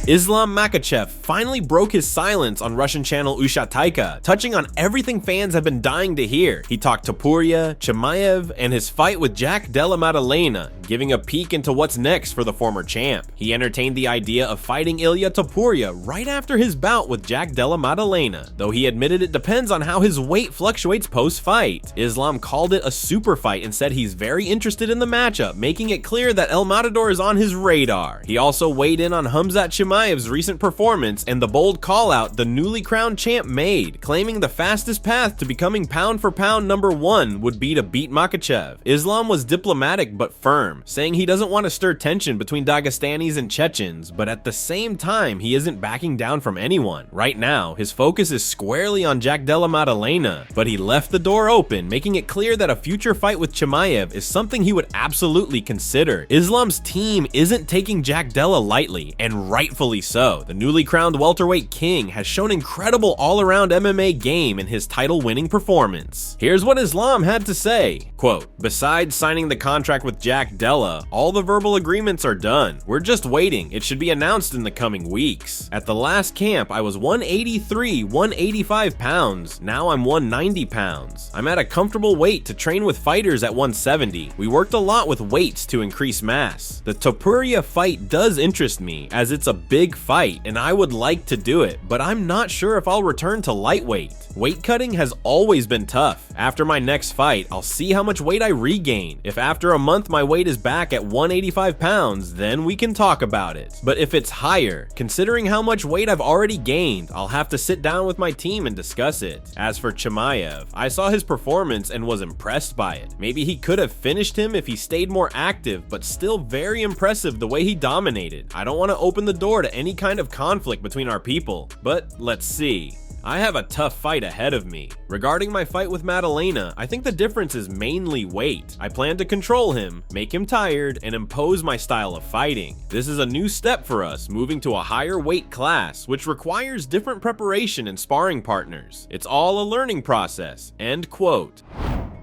Islam Makhachev finally broke his silence on Russian channel Ushatayka, touching on everything fans have been dying to hear. He talked Topuria, Chimaev, and his fight with Jack Della Maddalena, giving a peek into what's next for the former champ. He entertained the idea of fighting Ilia Topuria right after his bout with Jack Della Maddalena, though he admitted it depends on how his weight fluctuates post-fight. Islam called it a super fight and said he's very interested in the matchup, making it clear that El Matador is on his radar. He also weighed in on Khamzat Chimaev's recent performance and the bold call-out the newly crowned champ made, claiming the fastest path to becoming pound for pound #1 would be to beat Makhachev. Islam was diplomatic but firm, saying he doesn't want to stir tension between Dagestanis and Chechens, but at the same time he isn't backing down from anyone. Right now, his focus is squarely on Jack Della Maddalena, but he left the door open, making it clear that a future fight with Chimaev is something he would absolutely consider. Islam's team isn't taking Jack Della lightly, and rightfully so. The newly crowned welterweight king has shown incredible all-around MMA game in his title-winning performance. Here's what Islam had to say, quote, "Besides signing the contract with Jack Della, all the verbal agreements are done. We're just waiting. It should be announced in the coming weeks. At the last camp, I was 183, 185 pounds. Now I'm 190 pounds. I'm at a comfortable weight to train with fighters at 170. We worked a lot with weights to increase mass. The Topuria fight does interest me, as it's a big fight, and I would like to do it, but I'm not sure if I'll return to lightweight. Weight cutting has always been tough. After my next fight, I'll see how much weight I regain. If after a month my weight is back at 185 pounds, then we can talk about it. But if it's higher, considering how much weight I've already gained, I'll have to sit down with my team and discuss it." As for Chimaev, I saw his performance and was impressed by it. Maybe he could have finished him if he stayed more active, but still very impressive the way he dominated. I don't want to open the door to any kind of conflict between our people, but let's see. I have a tough fight ahead of me. Regarding my fight with Maddalena, I think the difference is mainly weight. I plan to control him, make him tired, and impose my style of fighting. This is a new step for us, moving to a higher weight class, which requires different preparation and sparring partners. It's all a learning process." End quote.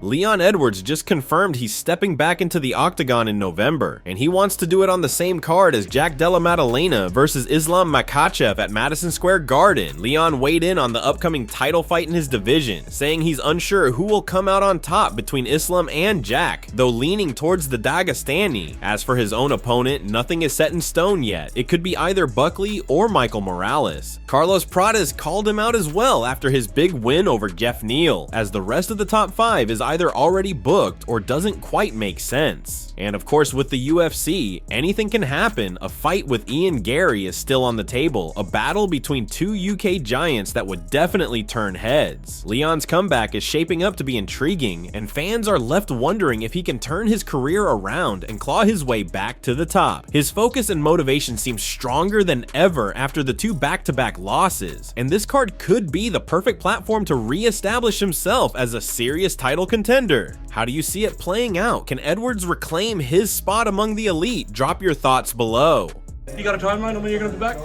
Leon Edwards just confirmed he's stepping back into the octagon in November, and he wants to do it on the same card as Jack Della Maddalena versus Islam Makhachev at Madison Square Garden. Leon weighed in on the upcoming title fight in his division, saying he's unsure who will come out on top between Islam and Jack, though leaning towards the Dagestani. As for his own opponent, nothing is set in stone yet. It could be either Buckley or Michael Morales. Carlos Prates called him out as well after his big win over Jeff Neal, as the rest of the top 5 is either already booked or doesn't quite make sense. And of course, with the UFC, anything can happen. A fight with Garry is still on the table, a battle between two UK giants that would definitely turn heads. Leon's comeback is shaping up to be intriguing, and fans are left wondering if he can turn his career around and claw his way back to the top. His focus and motivation seems stronger than ever after the 2 back-to-back losses, and this card could be the perfect platform to re-establish himself as a serious title contender. How do you see it playing out? Can Edwards reclaim his spot among the elite? Drop your thoughts below. You got a timeline on when you're going to be back?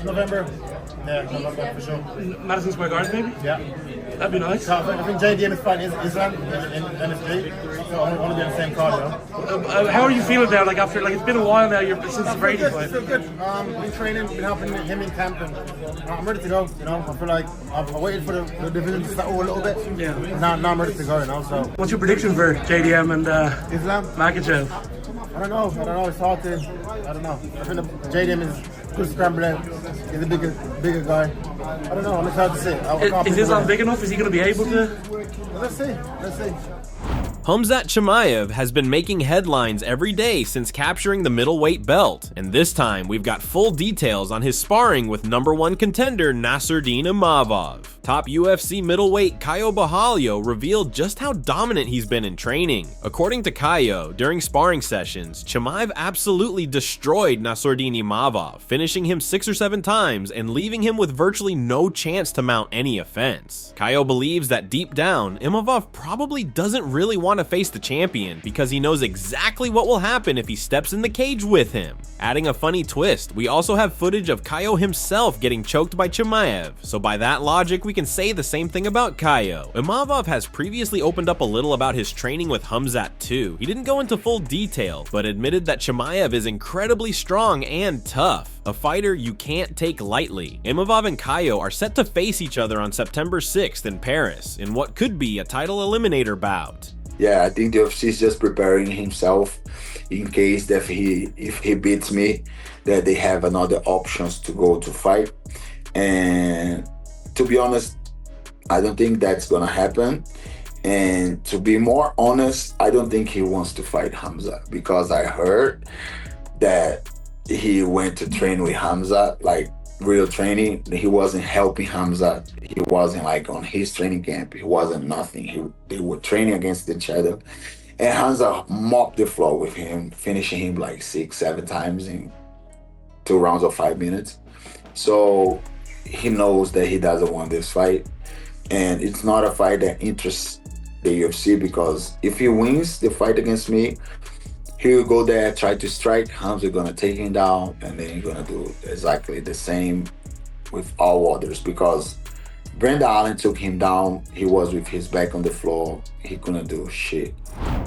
November. Yeah, November for sure. Madison Square Garden, maybe? Yeah. That'd be nice. So I think JDM is fighting Islam in NSG, so I want to be on the same card, you know? How are you feeling now? Like after, it's been a while now. Since the Brady good, fight. feel good. Been training, been helping him in camp, and I'm ready to go. You know, I feel like I've waited for the division to settle a little bit. Yeah. Now I'm ready to go. You know, so. What's your prediction for JDM and Islam? Makhachev? I don't know. It's hard to. I don't know. I think JDM is good scrambler. He's a bigger guy. I don't know. It's hard to say. Is Islam big enough? Is he going to be able to? Let's see. Khamzat Chimaev has been making headlines every day since capturing the middleweight belt, and this time we've got full details on his sparring with #1 contender Nassourdine Imavov. Top UFC middleweight Caio Borralho revealed just how dominant he's been in training. According to Caio, during sparring sessions, Chimaev absolutely destroyed Nassourdine Imavov, finishing him 6 or 7 times and leaving him with virtually no chance to mount any offense. Caio believes that deep down, Imavov probably doesn't really want want to face the champion because he knows exactly what will happen if he steps in the cage with him. Adding a funny twist, we also have footage of Caio himself getting choked by Chimaev, so by that logic we can say the same thing about Caio. Imavov has previously opened up a little about his training with Khamzat too. He didn't go into full detail, but admitted that Chimaev is incredibly strong and tough, a fighter you can't take lightly. Imavov and Caio are set to face each other on September 6th in Paris, in what could be a title eliminator bout. Yeah, I think the UFC is just preparing himself in case that if he beats me, that they have another options to go to fight. And to be honest, I don't think that's gonna happen. And to be more honest, I don't think he wants to fight Khamzat, because I heard that he went to train with Khamzat, like real training. He wasn't helping Khamzat. He wasn't like on his training camp. He wasn't nothing. They were training against each other. And Khamzat mopped the floor with him, finishing him like 6-7 times in 2 rounds of 5 minutes. So he knows that he doesn't want this fight. And it's not a fight that interests the UFC, because if he wins the fight against me, he will go there, try to strike. Khamzat gonna take him down, and then he's gonna do exactly the same with all others, because Brandon Allen took him down. He was with his back on the floor. He couldn't do shit.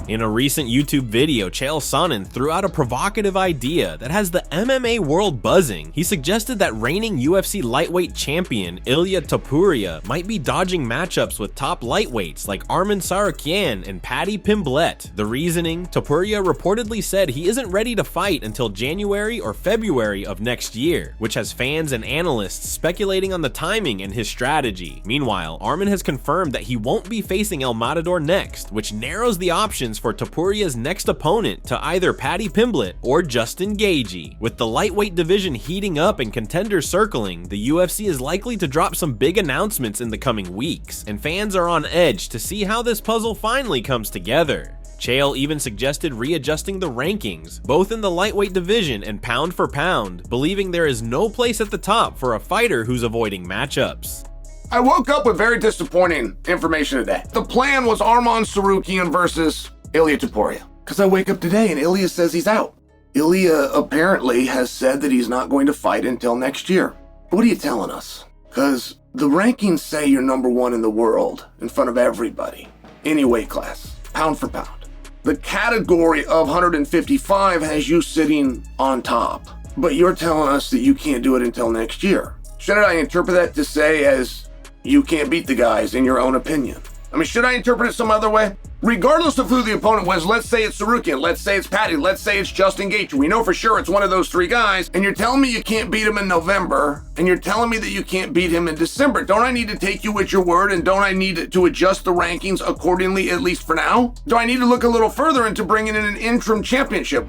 In a recent YouTube video, Chael Sonnen threw out a provocative idea that has the MMA world buzzing. He suggested that reigning UFC lightweight champion Ilia Topuria might be dodging matchups with top lightweights like Arman Tsarukyan and Paddy Pimblett. The reasoning: Topuria reportedly said he isn't ready to fight until January or February of next year, which has fans and analysts speculating on the timing and his strategy. Meanwhile, Arman has confirmed that he won't be facing El Matador next, which narrows the options for Topuria's next opponent to either Paddy Pimblett or Justin Gaethje. With the lightweight division heating up and contenders circling, the UFC is likely to drop some big announcements in the coming weeks, and fans are on edge to see how this puzzle finally comes together. Chael even suggested readjusting the rankings, both in the lightweight division and pound for pound, believing there is no place at the top for a fighter who's avoiding matchups. I woke up with very disappointing information today. The plan was Arman Tsarukyan versus Ilia Topuria. Because I wake up today and Ilia says he's out. Ilia apparently has said that he's not going to fight until next year. What are you telling us? Because the rankings say you're #1 in the world in front of everybody. Any weight class, pound for pound. The category of 155 has you sitting on top. But you're telling us that you can't do it until next year. Shouldn't I interpret that to say as you can't beat the guys in your own opinion? I mean, should I interpret it some other way? Regardless of who the opponent was, let's say it's Tsarukyan, let's say it's Paddy, let's say it's Justin Gaethje. We know for sure it's one of those 3 guys, and you're telling me you can't beat him in November, and you're telling me that you can't beat him in December. Don't I need to take you at your word, and don't I need to adjust the rankings accordingly, at least for now? Do I need to look a little further into bringing in an interim championship?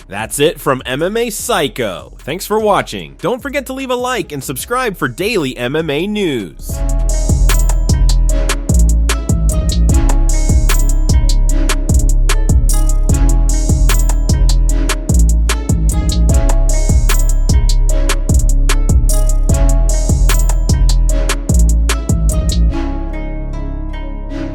That's it from MMA Psycho. Thanks for watching. Don't forget to leave a like and subscribe for daily MMA news.